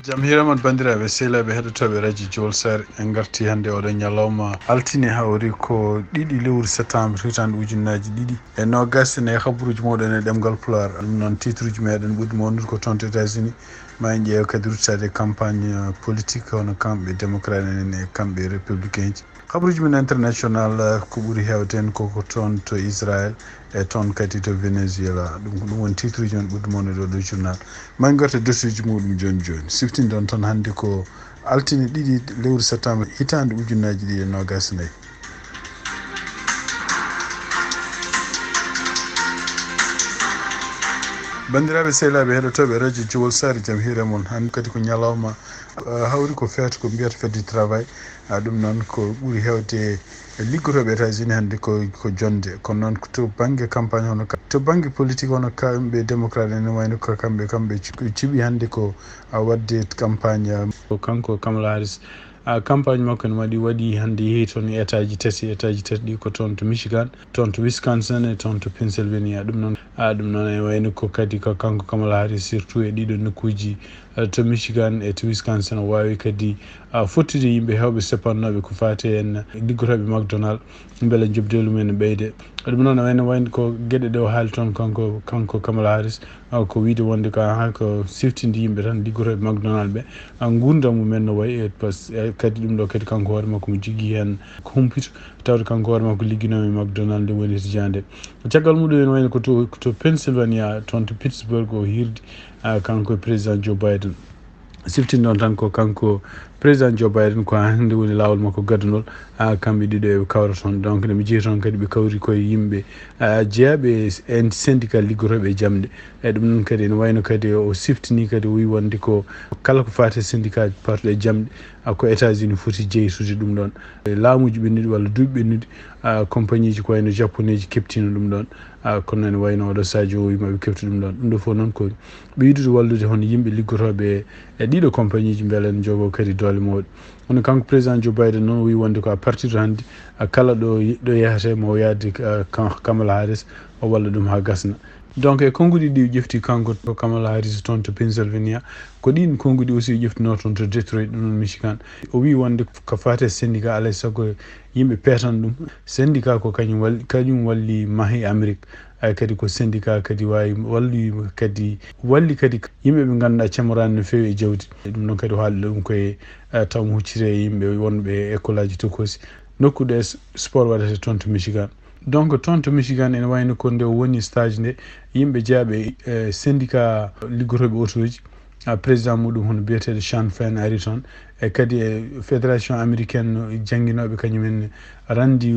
Jam hiramat bandiraɓe sehlaɓe heɗotoɓe radio Jowol Sare en garti hannde oɗo ñalawma altine hawri ko 2 lewru septembre hitande ujunnaji 2020 e habaruji moɗon e ɗemgal Pulaar. ɗum noon titre uji meɗen ɓurɗi mawnude ko toon to États-Unis ma en ƴeewa kadi ruttade campagne politique hono kamɓe démocrate en e kamɓe républicain ji. habaruji men international ko ɓuuri hewde hen koko toon to Israël e toon kadi to Venezuela. ɗum woni titre uji men ɓurɗi mawnude oɗo journal. ma en garta dossier ji muɗum joni joni siftinde on toon hannde ko altine 2 lewru septembre hitande ujunnaji 2024. bandiraɓe sehlaɓe heɗotoɓe radio Jowol Sare jaam hiire moon hannde kadi ko ñalawma hawri ko feete ko mbiyata fête du travail. ɗum noon ko ɓuuri hewde liggotoɓe États-Unis hannde ko jonde kono noon to banggue campagne hono to banggue politique hono kamɓe démocrate ene wayno ko kamɓe ciiɓi hannde ko wadde campagne ko kanko Kamala Harris. campagne makko ne waɗi hannde yeehi toon étaji tati ɗi ko toon to Michigan, toon to Wisconsin e toon to Pennsylvania. ɗum noon e wayno ko kadi ko kanko Kamala Harris surtout e ɗiɗo nokkuji to Michigan e to Wisconsin o wawi kadi fottude yimɓe hewɓe sepannoɓe ko fati en liggotoɓe McDonald beele jobdelu men ɓeyde. ɗum noon wayno ko gueɗe ɗe o haali toon kanko Kamala Harris ko wiide wonde ko siftinde yimɓe tan liggotoɓe McDonald ɓe gurdam mumen no wayi kadi ɗum ɗo kadi kanko hoore makko mo jogui hen ko humpito tawde kanko hoore makko ligginomi McDonald nde woni tijande. caggal muɗum en wayno ko to Pennsylvania toon to Pittsburgh o hirdi kanko président Joe Biden. siftinde on tan ko kanko président Joe Biden ko hannde woni lawol makko gadunol kamɓe ɗiɗo e kawra toon. donc nde mi jeeyi toon kadi ɓe kawri koye yimɓe jeeyaɓe en syndicat liggotoɓe e jamde e ɗum noon kadi ene wayno kadi o siftini kadi o wi wonde ko kala ko fati syndicat parɗe jamde ko États-Unis foti jeytude ɗum ɗon laamuji ɓennuɗi walla duuɓi ɓennuɗi compagnie ji ko wayno japonais ji keptino ɗum ɗon kono ene wayno oɗo sadio o wimaɓe kefti ɗum ɗon. ɗum ɗo fof noon ko ɓeydude wallude hono yimɓe liggotoɓe e ɗiɗo compagnie ji beele ne jogo kadi doole mawɗe. hono kanko président Joe Biden noon o wi wonde ko à partir de hannde kala ɗo yahate mo yaade Kamala Harris o walla ɗum ha gasna. donc e konngudi ɗi ƴefti kanko to Kamala Harris toon to Pennsylvania ko ɗin konngudi aussi ƴeftino toon to Detroit ɗum ɗon Michigan. o wi wonde ko fate syndicat alay saago yimɓe peetan ɗum syndicat ko kañum walli maahi Amérique kadi ko syndicat kadi wawi walli kadi yimɓe ɓe ganduɗa camorani no fewi e jawdi. ɗum noon kadi o haali ɗum koye taw mo huccire yimɓe wonɓe école aji tokosi nokkude sport waɗete toon to Michigan. donc toon to Michigan ene wayno ko nde woni stage nde yimɓe jeeyaɓe syndicat liggotoɓe autoji président muɗum hono biyeteɗo Sean Fein ari toon e kadi e fédération américaine jangguinoɓe kañumen Randy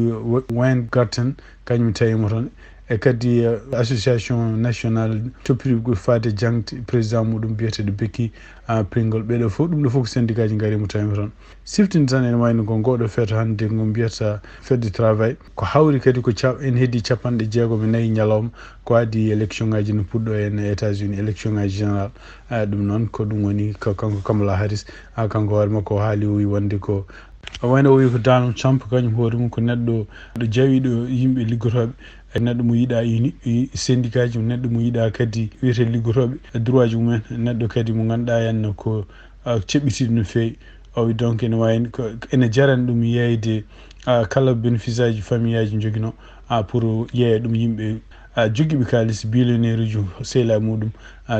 Weingarten kañum tawimo toon e kadi association nationale toppiri fade jangde président muɗum biyeteɗo Becky Pringle. ɓeɗo fof ɗum ɗo fof ko syndicat ji garimo tawimo toon. siftinde tan ene wayno ko ngoɗo feeto hannde ngo mbiyata fête du travail ko hawri kadi ko en heddi 64 ñalawma ko addi élection ngaji no puɗɗo en États-Unis élection ngaji général. ɗum noon ko ɗum woni ko kanko Kamala Harris kanko hoore makko o haali o wi wonde ko wayno o wi ko Donald Trump kañum hoore mum ko neɗɗo ɗo jawiɗo yimɓe liggotoɓe neɗɗo mo yiɗa syndicat ji neɗɗo mo yiɗa kadi wiyete liggotoɓe droit ji mumen neɗɗo kadi mo ganduɗa henna ko ceɓɓitiɗo no fewi. o wi donc ene wayno ene jarani ɗum yeyde kala bénéfice aji famille aji joguino pour yeeya ɗum yimɓe joguiɓe kalis billionnaire uji sehla muɗum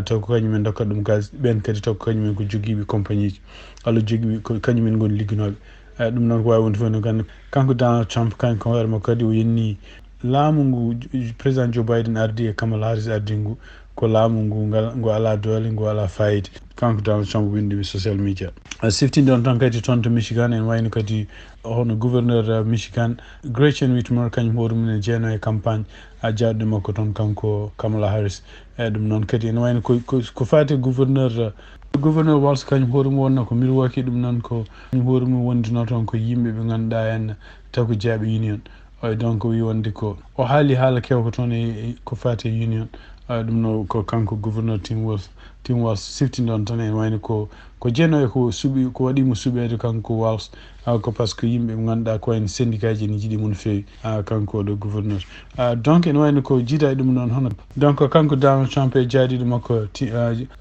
taw ko kañumen dokkata ɗum kalis ɓen kadi taw ko kañumen ko joguiɓe compagnie ji walla joguiɓe ko kañumen goni ligguinoɓe. ɗum noon ko wawi wonde fof no ganda kanko Donald Trump kanko hoore makko kadi o yenni laamu ngu président Joe Biden ardi e Kamala Harris ardi ngu ko laamu ngu ala doole ngu ala fayida. kanko Donald Trump windimi social media. siftinde on tan kadi toon to Michigan en wayno kadi hono gouverneur Michigan Gretchen Whitmer kañum hoore mum ne jeeno e campagne jawɗe makko toon kanko Kamala Harris. ɗum noon kadi ene wayno ko fati gouverneur Walz kañum hoore mum wonno ko Milwaukee. ɗum noon ko kañum hoore mum wondino toon ko yimɓe ɓe ganduɗa hen taw ko jeeyaɓe union. donc wi wonde ko o haali haala kewko toon ko fati union. ɗum no ko kanko gouverneur Tim Walz team was sifting on tan en wayno ko jeno ko subi ko wadi mo subede kanko wals ko parce que yimbe nganda ko en syndicat ji ni jidi mun fewi kanko do gouverneur donc en wayno ko jida dum non hono donc kanko Donald Trump e jadi dum ko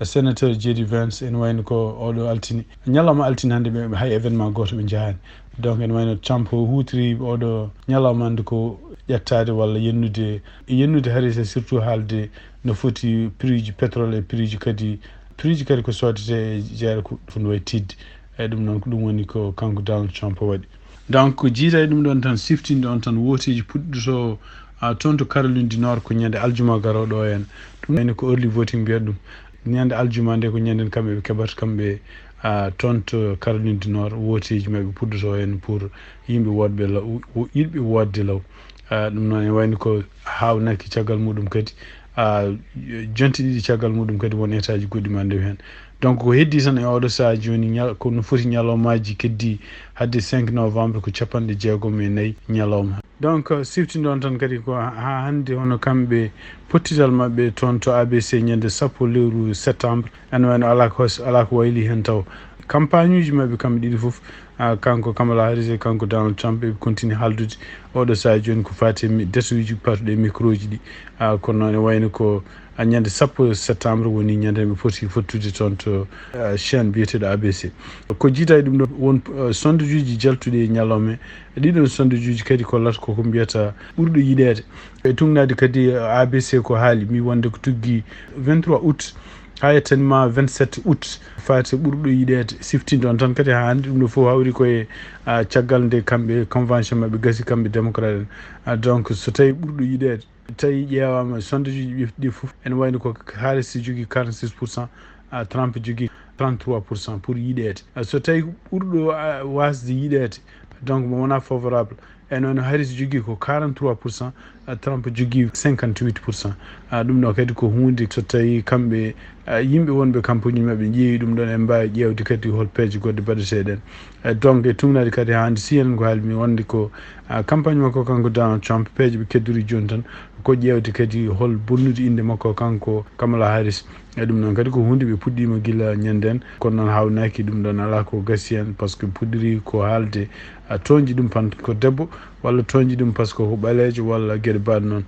senator JD Vance en wayno ko odo altini nyalama altini hande be hay événement goto be jahani donc en wayno Trump hutri odo nyalama ande ko yettade walla yennude harisa surtout haalde no foti prix pétrole et prix kadi ko sodete jeere ko ɗum way tidde eyyi ɗum noon ko ɗum woni ko kanko Donald Trump waɗi donc jiida ɗum ɗon tan siftinde on tan wotiji puɗɗoto toon to Caroline du Nord ko ñande aljuma garoɗo en ɗum wayno ko early voting mbiyata ɗum ñande aljuma nde ko ñanden kamɓe ɓe keɓata kamɓe toon to Caroline du Nord wotiji mabɓe puɗɗoto en pour yimɓe yiɗɓe wodde law ɗum noon en wayno ko hawnaki caggal muɗum kadi jonti ɗiɗi caggal muɗum kadi won état ji goɗɗi ma ndew hen donc ko heddi tan e oɗo saha joni kono foti ñalawmaji keddi hadde 5 novembre ko 64 ñalawma donc siftinde on tan kadi ko ha hande hono kamɓe pottital mabɓe toon to ABC ñande 10 lewru septembre en wayno ala ko wayli hen taw campagne uji mabɓe kamɓe ɗiɗi foof kanko Kamala Harris e kanko Donald Trump ɓe continue haldude oɗo saha joni ko fati datuji patuɗe micro ji ɗi kono noon e wayno ko ñande 10 septembre woni ñande ɓe poti fottude toon to chaîne biyeteɗo ABC ko jiita e ɗum ɗo won sondage uji jaltuɗe e ñalawme ɗiɗon sondage uji kadi kollata koko mbiyata ɓurɗo yiɗede e tungnade kadi ABC ko haali mi wonde ko tuggi 23 août ha yettanima 27 août fati ɓurɗo yiɗede siftinde on tan kadi ha hande ɗum ɗo fof hawri koye caggal nde kamɓe convention mabɓe gasi kamɓe démocrate en donc so tawi ɓurɗo yiɗede tawi ƴeewama sondage uji ɗi fof ene wayno ko Harris jogui 46%, Trump jogui 33% pour yiɗede so tawi ɓurɗo wasde yiɗede donc mo wona favorable e noon Harris jogui ko 43%, Trump jogui 58%. ɗum ɗo kadi ko hunde so tawi kamɓe yimɓe wonɓe campagne mabɓe ƴeewi ɗum ɗon en mbawi ƴewde kadi hol peeje goɗɗe baɗeteɗen donc e tumnade kadi hande si enen ko haalmi wonde ko campagne makko kanko Donald Trump peeje ɓe keddori joni tan ko ƴewde kadi hol bonnude inde makko kanko Kamala Harris e ɗum noon kadi ko hunde ɓe puɗɗima guila ñanden kono noon hawnaki ɗum ɗon ala ko gasi hen par ce que puɗɗori ko haalde toñji ɗum pan ko debbo walla toñji ɗum par ce que ko ɓaleejo walla gueɗe mbaɗe noon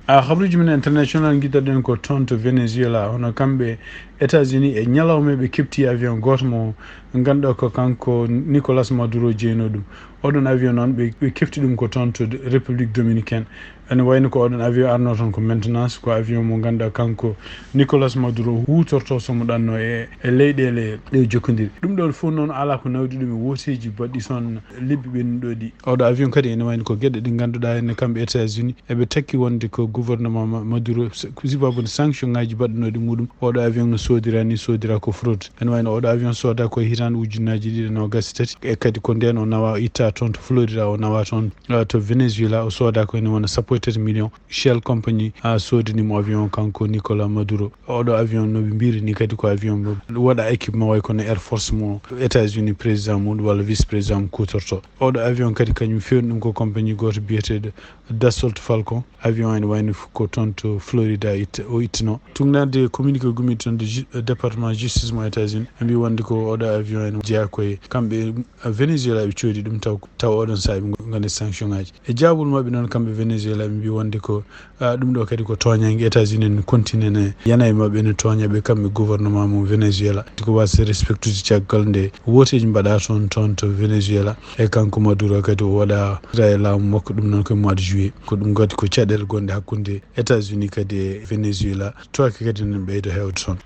habruji men international guidaɗen ko toon to Venezuela hono kamɓe États-Unis e ñalawma ɓe kepti avion goto mo ganduɗa ko kanko Nicolas Maduro jeyno ɗum oɗon avion noon ɓe kefti ɗum ko toon to République dominicaine ene wayno ko oɗon avion arno toon ko maintenance ko avion mo ganduɗa kanko Nicolas Maduro hutorto somo ɗanno e leyɗele ɗe jokkodiri ɗum ɗon fof noon ala ko nawdi ɗum e woteji baɗɗi toon lebbi ɓennuɗo ɗi oɗo avion kadi ene wayno ko gueɗe ɗi ganduɗa henne kamɓe États-Unis eɓe takki wonde ko gouvernement Maduro sibabude sanction ngaji baɗɗanoɗi muɗum oɗo avion no sodira ko fraude ene wayno oɗo avion soda koye hitande ujunnaji ɗiɗi e nogas tati e kadi ko nden o nawa itta toon to Florida o nawa toon to Venezuela o soda ko ene wona 17 millions Shell compagnie sodinimo avion kanko Nicolas Maduro oɗo avion noɓe mbirini kadi ko avion waɗa équipement way kono Air Force mo États-Unis président muɗum walla vice président mo kutorto oɗo avion kadi kañum fewni ɗum ko compagnie goto biyeteɗo Dassault Falcon avion ene wayno ko toon to Florida o ittino tugnade communiqué gumi toon de département justice mo États-Unis ɓe mbi wonde ko oɗo avion ene jeeya koye kamɓe Venezuela ɓe coodi ɗum taw oɗon saaha ɓe gandi sanction ngaji e jaabol mabɓe noon kamɓe Venezuela ɓe mbi wonde ko ɗum ɗo kadi ko toñangue États-Unis ne continue ne yana e mabɓe ne toñaɓe kamɓe gouvernement mo Venezuela ko wasa respecte ude caggal nde woteji mbaɗa toon to Venezuela e kanko Maduro kadi o waɗa e laamu makko ɗum noon koye mois de juillet ko ɗum kadi ko caɗele gonɗe hakkude États-Unis kadi e Venezuela toke kadi ne ɓeydo hewde toon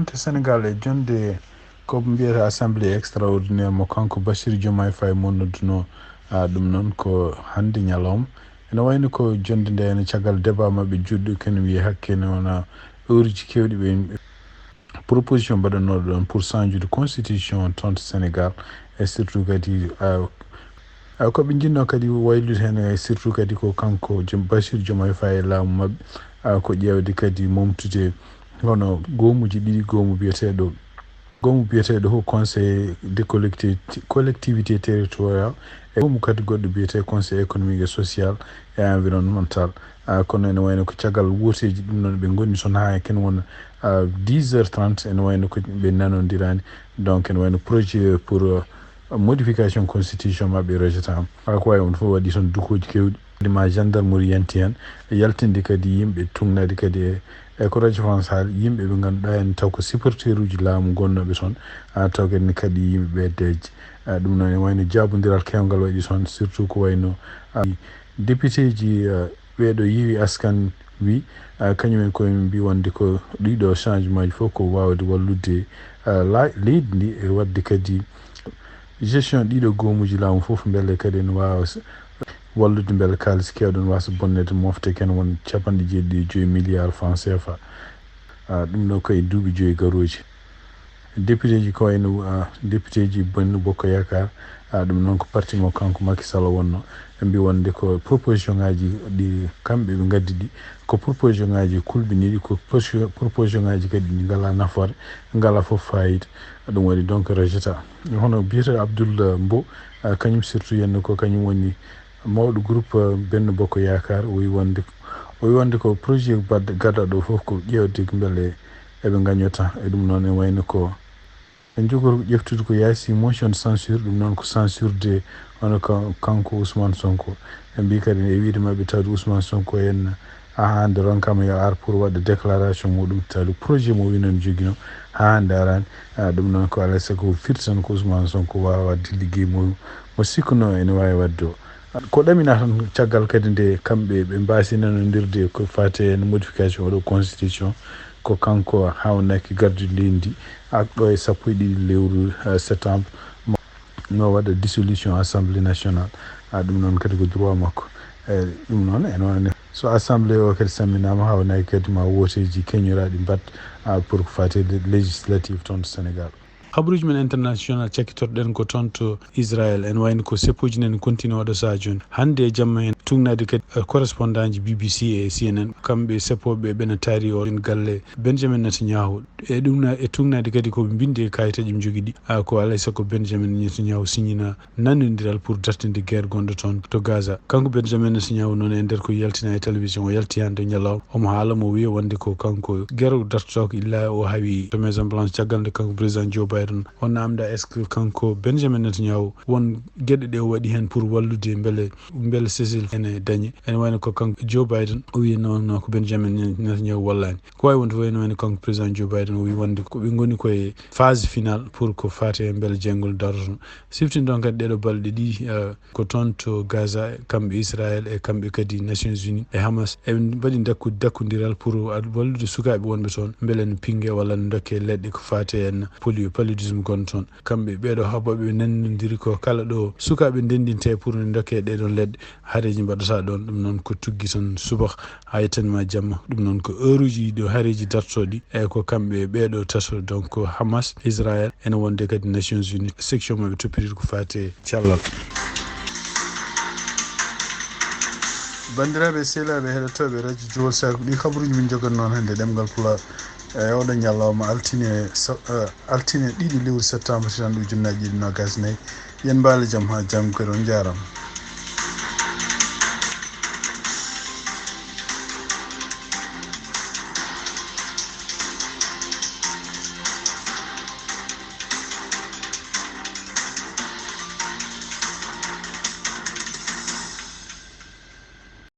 to Sénégal e jonde ko mbiyata assemblée extraordinaire mo kanko Bassirou Diomaye Faye monnoduno ɗum noon ko hande ñalawma ene wayno ko jonde nde ene caggal débat mabɓe juɗɗo kene wiye hakke ne wona heuriji kewɗi ɓe proposition mbaɗanoɗo ɗon pour changeude constitution toon to Sénégal e surtout kadi koɓe jinno kadi waylude hen surtout kadi ko kanko Bassirou Diomaye Faye laamu mabɓe ko ƴewde kadi momtude hono goomuji ɗiɗi goomu biyeteɗo haut conseil de collectivité territorial e goomu kadi goɗɗo biyete conseil économique et social et environnemental kono ene wayno ko caggal wuuteji ɗum noon ɓe gonni toon ha ken wona 10h30 ene wayno ko ɓe nanodirani donc ene wayno projet pour modification constitution maɓɓe rejetama ko wawi on fof waɗi toon dukoji kewɗi ma gendarmerie yanti hen yaltinde kadi yimɓe tugnade kadi ko radio france haali yimɓe ɓe ganduɗa en taw ko supporteur uji laamu gonnoɓe toon taw kadi yimɓeɓe deeje ɗum noon ene wayno jabodiral kewgal waɗi toon surtout ko wayno député ji ɓeɗo yeewi askan wi kañumen koye mbi wonde ko ɗiɗo changement ji fof ko wawde wallude leydi ndi e wadde kadi gestion ɗiɗo goomuji laamu fof beele kadi ne wawa wallude beele kalis kewɗon wasa bonnede mofte ken won 75 milliards francs CFA ɗum ɗo koye duuɓi 5 garoji député ji ko wayno député ji Benno Bokk Yakaar ɗum noon ko parti mo kanko Macky Sall wonno ɓe mbi wonde ko proposition ngaji ɗi kamɓe ɓe gaddi ɗi ko proposition ngaji kulɓiniɗi ko proposition ngaji kadi ɗi ngala nafoore ngala fof fayida ɗum waɗi donc rejeta hono biyeteɗo Abdoul Mbow kañum surtout yenno ko kañum woni mawɗo groupe Benno Bokk Yakaar o wi wonde ko projet gaddaɗo fof ko ƴewde beele eɓe gagnota e ɗum noon e wayno ko en jogori ƴeftude ko yaasi motion de censure ɗum noon ko censurde hono kanko Ousmane Sonko ɓe mbi kadi e wiide mabɓe tawde Ousmane Sonko en hande ronkama yo ar pour waɗa déclaration muɗum tawde projet mo wi noon joguino ha hande arani ɗum noon ko alay saago firti tan ko Ousmane Sonko wawa wadde ligguey mo sikkuno ene wawi wadde o ko ɗamina tan caggal kadi nde kamɓe ɓe mbasi nanodirde ko fate en modification oɗo constitution ko kanko hawnaki gardude leydi ɗo e 12 lewru septembre no waɗa dissolution assemblée nationale ɗum noon kadi ko droit makko ɗum noon ene wani so assemblée o kadi samminama hawnaki kadi ma woteji keñoraɗi mbat pour ko fatede législative toon to Sénégal habaruji men international cakkitorɗen ko toon to Israël en wayno ko seppuji nen continue waɗa sa joni hande e jamma en tugnade kadi correspondant ji BBC e CNN kamɓe seppoɓe ɓena taari o galle Benjamin Netanyahu e ɗum e tugnade kadi koɓe bindi e kayitaji ɓe jogui ɗi ko alay saago Benjamin Netanyahu signina nanodiral pour dartinde guerre gonɗo toon to Gaza kanko Benjamin Netanyahu noon e nder ko yaltina e télévision o yalti hande ñalawma omo haala mo wiya wonde ko kanko guerre dartoto ko illa o hawi to Maison Blanche caggal nde kanko président Joe Biden on namda est ce que kanko Benjamin Netanyahu won gueɗe ɗe o waɗi hen pour wallude beele Cécile ene dañe ene wayno ko kanko Joe Biden o wi noon ko Benjamin Netanyahu wallani ko wawi wonde wayno wayno kanko président Joe Biden o wi wonde ko ɓe goni koye phase finale pour ko fate beele jenggol darotono siftini ɗon kadi ɗeɗo balɗe ɗi ko toon to Gaza kamɓe Israël e kamɓe kadi Nations Unies e Hamas eɓe mbaɗi dakkodiral pour wallude sukaɓe wonɓe toon beele ne pingue walla ne dokke leɗɗe ko fate en paludisme gonno toon kamɓe ɓeɗo haɓaɓe nandodiri ko kala ɗo sukaɓe ndendinte pour ne dokke ɗeɗon leɗɗe haareji mbaɗata ɗon ɗum noon ko tuggi tan subaka ha yettanima jamma ɗum noon ko heure uji ɗo haareji dartoɗi e ko kamɓe ɓeɗo tato donc Hamas Israël ene wonde kadi Nations Unies section maɓe toppitiri ko fate cellal bandiraɓe sehlaɓe heɗotoɓe radio Jowol Sago ɗi kabaruji min jogan noon hande ɗemgal Pulaar e oɗo ñallawma altine 2 lewru septembre tan ujunnaji ɗiɗi nogas nayyi yen mbaali jaam ha janggo on jarama.